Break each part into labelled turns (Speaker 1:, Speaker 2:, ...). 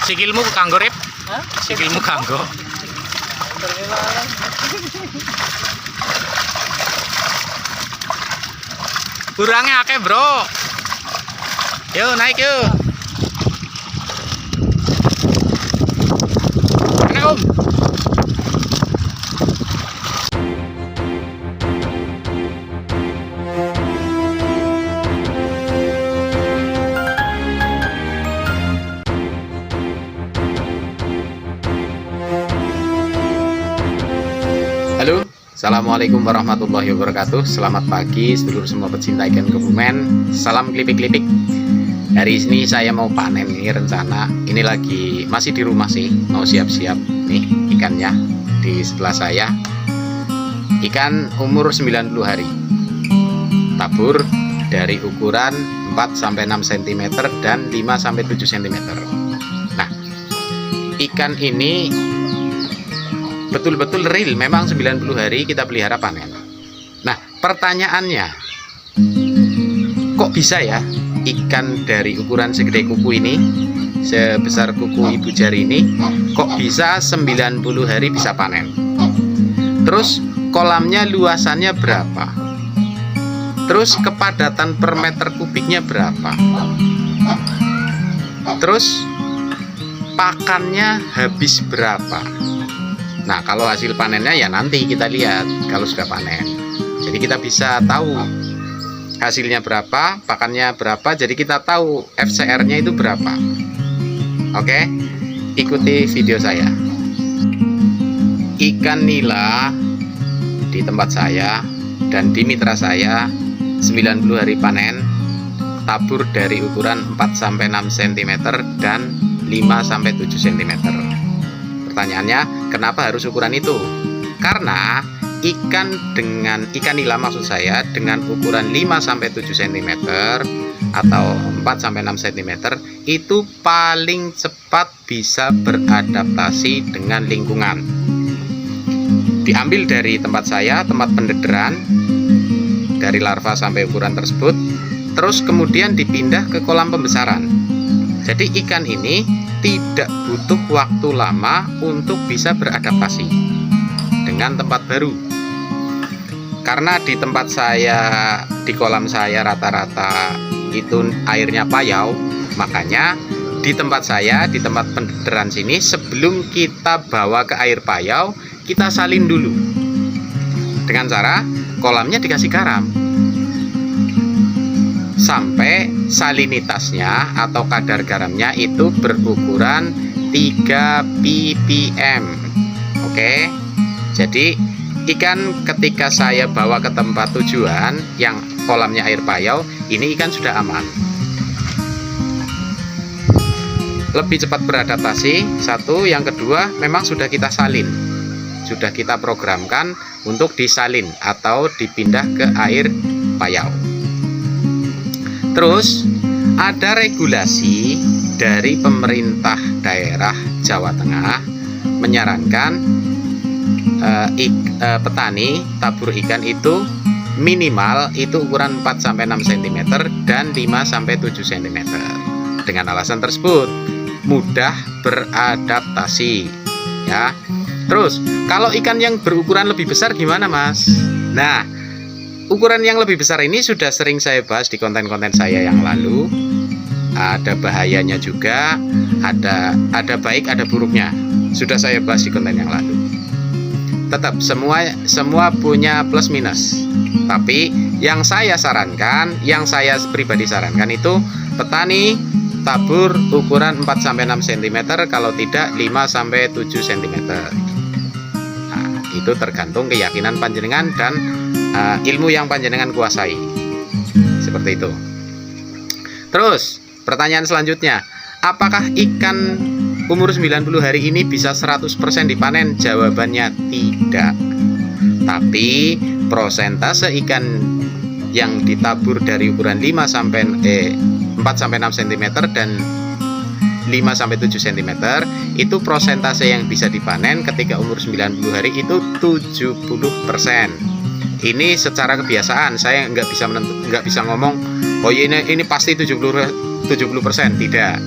Speaker 1: Sikilmu kanggo rip?
Speaker 2: Hah?
Speaker 1: Sikilmu kanggo. Kurangnya akeh, Bro. Yuk naik yuk. Naik, Om. Halo, assalamualaikum warahmatullahi wabarakatuh. Selamat pagi seluruh semua pecinta ikan Kebumen. Salam kelipik-kelipik. Hari ini saya mau panen ini rencana. Ini lagi masih di rumah sih, mau siap-siap nih ikannya di sebelah saya. Ikan umur 90 hari. Tabur dari ukuran 4-6 cm dan 5-7 cm. Nah, ikan ini betul-betul real, memang 90 hari kita pelihara panen. Nah, pertanyaannya, kok bisa ya ikan dari ukuran segede kuku ini, sebesar kuku ibu jari ini, kok bisa 90 hari bisa panen? Terus kolamnya luasannya berapa? Terus kepadatan per meter kubiknya berapa? Terus pakannya habis berapa? Nah, kalau hasil panennya ya nanti kita lihat kalau sudah panen. Jadi kita bisa tahu hasilnya berapa, pakannya berapa, jadi kita tahu FCR-nya itu berapa. Oke, ikuti video saya. Ikan nila di tempat saya dan di mitra saya 90 hari panen, tabur dari ukuran 4-6 cm dan 5-7 cm. Pertanyaannya, kenapa harus ukuran itu? Karena ikan nila maksud saya dengan ukuran 5-7 cm atau 4-6 cm itu paling cepat bisa beradaptasi dengan lingkungan. Diambil dari tempat saya, tempat pendederan, dari larva sampai ukuran tersebut, terus kemudian dipindah ke kolam pembesaran. Jadi ikan ini tidak butuh waktu lama untuk bisa beradaptasi dengan tempat baru. Karena di tempat saya, di kolam saya rata-rata itu airnya payau, makanya di tempat saya, di tempat pendederan sini, sebelum kita bawa ke air payau, kita salin dulu dengan cara kolamnya dikasih garam sampai salinitasnya atau kadar garamnya itu berukuran 3 ppm. Oke, jadi ikan ketika saya bawa ke tempat tujuan yang kolamnya air payau, ini ikan sudah aman, lebih cepat beradaptasi. Satu, yang kedua, memang sudah kita salin, sudah kita programkan untuk disalin atau dipindah ke air payau. Terus ada regulasi dari pemerintah daerah Jawa Tengah menyarankan petani tabur ikan itu minimal itu ukuran 4-6 cm dan 5-7 cm. Dengan alasan tersebut mudah beradaptasi ya. Terus kalau ikan yang berukuran lebih besar gimana, Mas? Nah, ukuran yang lebih besar ini sudah sering saya bahas di konten-konten saya yang lalu. Ada bahayanya juga, ada baik, ada buruknya. Sudah saya bahas di konten yang lalu. Tetap semua punya plus minus. Tapi yang saya sarankan, yang saya pribadi sarankan itu petani tabur ukuran 4-6 cm, kalau tidak 5-7 cm. Nah, itu tergantung keyakinan panjenengan dan ilmu yang panjenengan kuasai. Seperti itu. Terus pertanyaan selanjutnya, apakah ikan umur 90 hari ini bisa 100% dipanen? Jawabannya tidak. Tapi persentase ikan yang ditabur dari ukuran 4-6 cm dan 5-7 cm itu persentase yang bisa dipanen ketika umur 90 hari itu 70%. Ini secara kebiasaan, saya nggak bisa ngomong oh ini pasti 70%, tidak.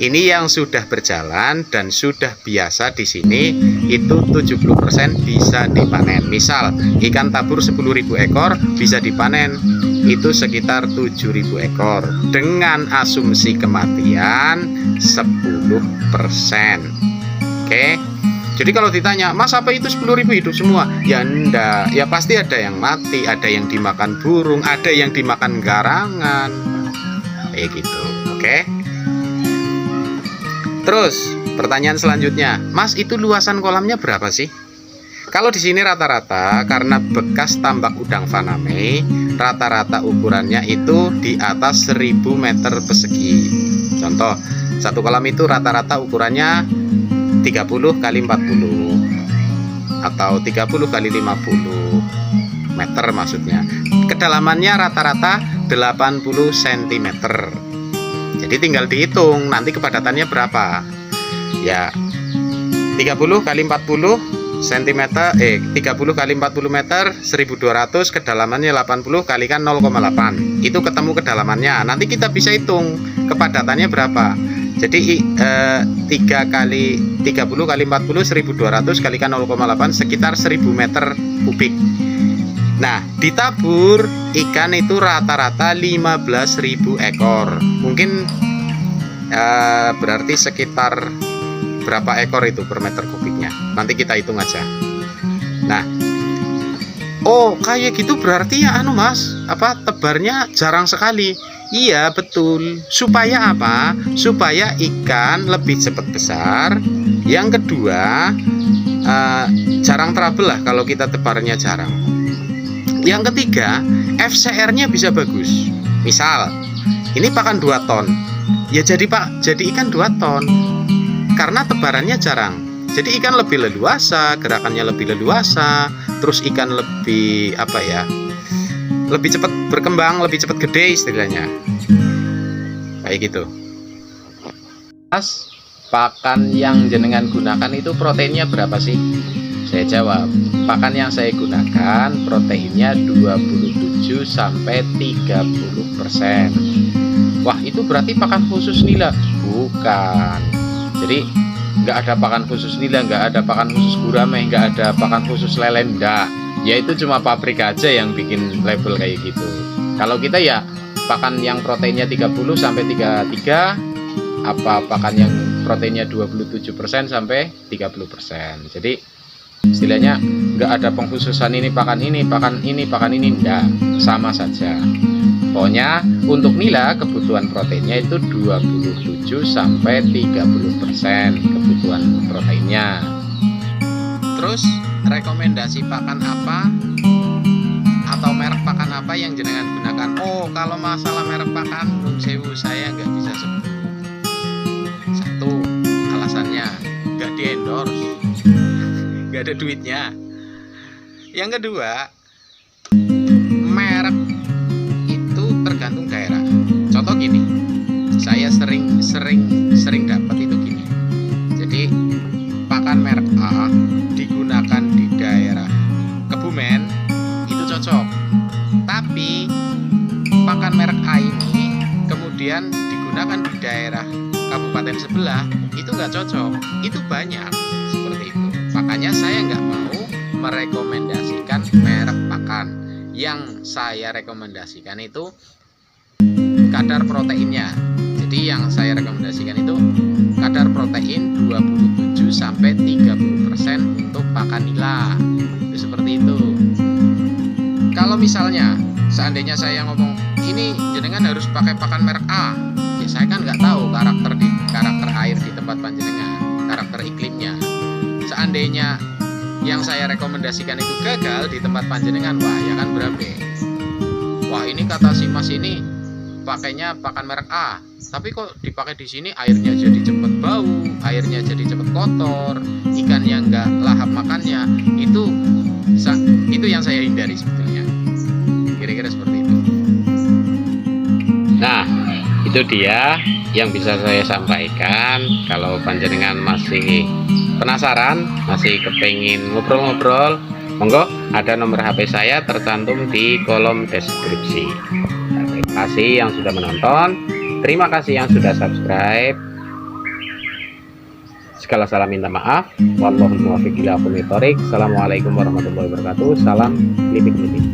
Speaker 1: Ini yang sudah berjalan dan sudah biasa di sini itu 70% bisa dipanen. Misal ikan tabur 10.000 ekor bisa dipanen itu sekitar 7.000 ekor dengan asumsi kematian 10%. Oke. Jadi kalau ditanya, Mas apa itu 10.000 hidup semua? Ya enggak, ya pasti ada yang mati, ada yang dimakan burung, ada yang dimakan garangan. Kayak gitu. Oke. Terus pertanyaan selanjutnya, Mas itu luasan kolamnya berapa sih? Kalau di sini rata-rata karena bekas tambak udang Faname, rata-rata ukurannya itu di atas 1000 meter persegi. Contoh, satu kolam itu rata-rata ukurannya 30 kali 40 atau 30 kali 50 meter maksudnya. Kedalamannya rata-rata 80 cm. Jadi tinggal dihitung nanti kepadatannya berapa. Ya 30 kali 40 cm 30 kali 40 meter 1200, kedalamannya 80 kalikan 0,8. Itu ketemu kedalamannya. Nanti kita bisa hitung kepadatannya berapa. Jadi 30 kali 40 1200 kalikan 0,8 sekitar 1000 meter kubik. Nah, ditabur ikan itu rata-rata 15.000 ekor. Mungkin berarti sekitar berapa ekor itu per meter kubiknya? Nanti kita hitung aja. Nah, oh kayak gitu berarti ya Mas, tebarnya jarang sekali. Iya betul. Supaya apa? Supaya ikan lebih cepat besar. Yang kedua, jarang trouble lah kalau kita tebarnya jarang. Yang ketiga, FCR-nya bisa bagus. Misal, ini pakan 2 ton. Ya jadi ikan 2 ton. Karena tebarannya jarang. Jadi ikan lebih leluasa, gerakannya lebih leluasa, terus ikan lebih lebih cepat berkembang, lebih cepat gede istilahnya. Kayak gitu. Mas, pakan yang jenengan gunakan itu proteinnya berapa sih? Saya jawab, pakan yang saya gunakan proteinnya 27 sampai 30%. Wah, itu berarti pakan khusus nila? Bukan. Jadi nggak ada pakan khusus nila, nggak ada pakan khusus gurame, nggak ada pakan khusus lele, enggak. Ya itu cuma pabrik aja yang bikin label kayak gitu. Kalau kita ya pakan yang proteinnya 30 sampai 33, pakan yang proteinnya 27% sampai 30%. Jadi istilahnya nggak ada pengkhususan ini pakan ini, enggak, sama saja. Pokoknya untuk nila kebutuhan proteinnya itu 27 sampai 30% kebutuhan proteinnya. Terus rekomendasi pakan apa atau merek pakan apa yang jenengan gunakan? Oh, kalau masalah merek pakan, Nun Sewu saya nggak bisa sebut. Satu, alasannya nggak di endorse, nggak ada duitnya. Yang kedua, merek itu tergantung daerah. Contoh gini, saya sering dapat itu gini. Jadi pakan merek A digunakan di daerah Kebumen itu cocok, tapi pakan merek A ini kemudian digunakan di daerah kabupaten sebelah itu nggak cocok. Itu banyak seperti itu. Makanya saya nggak mau merekomendasikan merek pakan. Yang saya rekomendasikan itu kadar proteinnya. Jadi yang saya rekomendasikan itu kadar protein 27 sampai 30% untuk pakan nila. Itu seperti itu. Kalau misalnya seandainya saya ngomong ini jenengan harus pakai pakan merek A, ya saya kan nggak tahu karakter air di tempat panjenengan, karakter iklimnya. Seandainya yang saya rekomendasikan itu gagal di tempat panjenengan, wah ya kan berapa? Wah ini kata si Mas ini pakainya pakan merek A, tapi kok dipakai di sini airnya jadi cepet bau, airnya jadi cepet kotor, ikannya nggak lahap makannya. Itu yang saya hindari sebetulnya. Kira-kira seperti itu. Nah, itu dia yang bisa saya sampaikan. Kalau panjenengan masih penasaran, masih kepengin ngobrol-ngobrol, monggo ada nomor HP saya tercantum di kolom deskripsi. Terima kasih yang sudah menonton, terima kasih yang sudah subscribe. Segala salah minta maaf. Wallahul muwaffiq ila aqwamit thoriq. Assalamualaikum warahmatullahi wabarakatuh. Salam litik-litik.